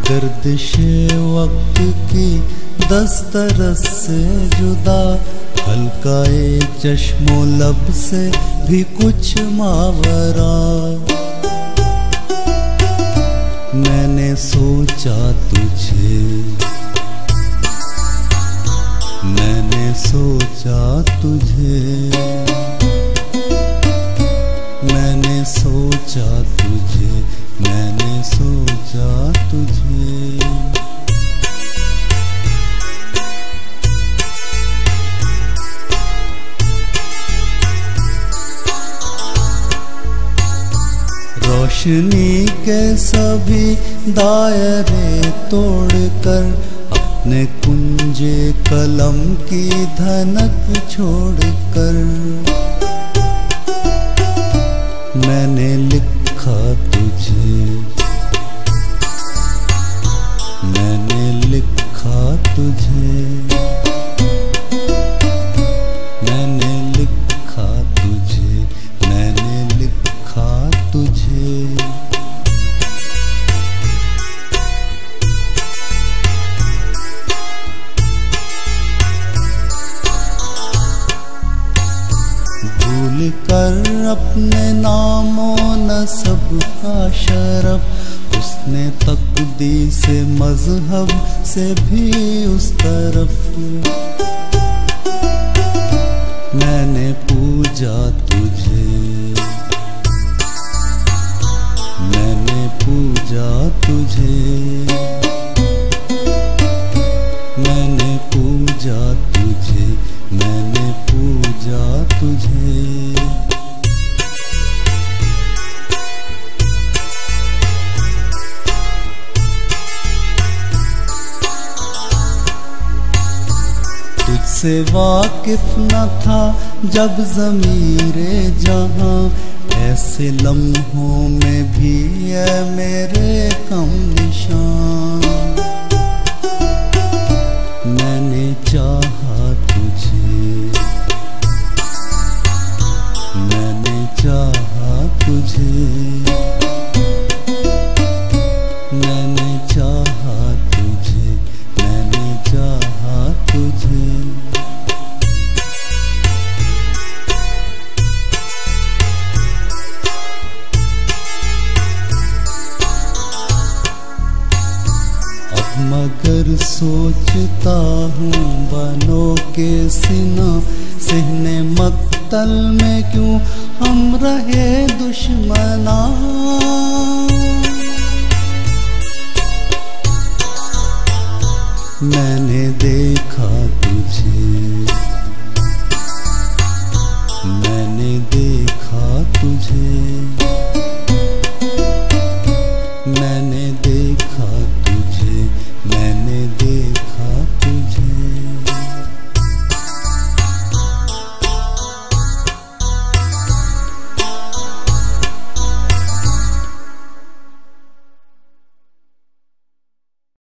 गर्दिशे वक्त की दस्तरस से जुदा, हल्काए चश्मो लब से भी कुछ मावरा। मैंने सोचा तुझे, मैंने सोचा तुझे, मैंने सोचा तुझे, मैंने सोचा तुझे। रोशनी के सभी दायरे तोड़कर, अपने कुंजे कलम की धनक छोड़कर, मैंने लिखा तुझे, मैंने लिखा तुझे, मैंने लिखा तुझे, मैंने लिखा तुझे। भूल कर अपने नामो नसब का शरफ, उसने तकदीर से मजहब से भी उस तरफ, मैंने पूजा तुझे, मैंने पूजा तुझे, मैंने पूजा तुझे, मैंने पूजा तुझे। तुझसे वाकिफ न था जब ज़मीरे जहां, ऐसे लम्हों में भी है मेरे कम निशान। मैंने चाहा तुझे, मैंने चाहा तुझे, मैंने चाहा तुझे, मैंने चाहा तुझे। मगर सोचता हूँ बनो के सिना, सिहने मक्तल में क्यों हम रहे दुश्मना। मैंने देखा तुझे, मैंने देखा तुझे,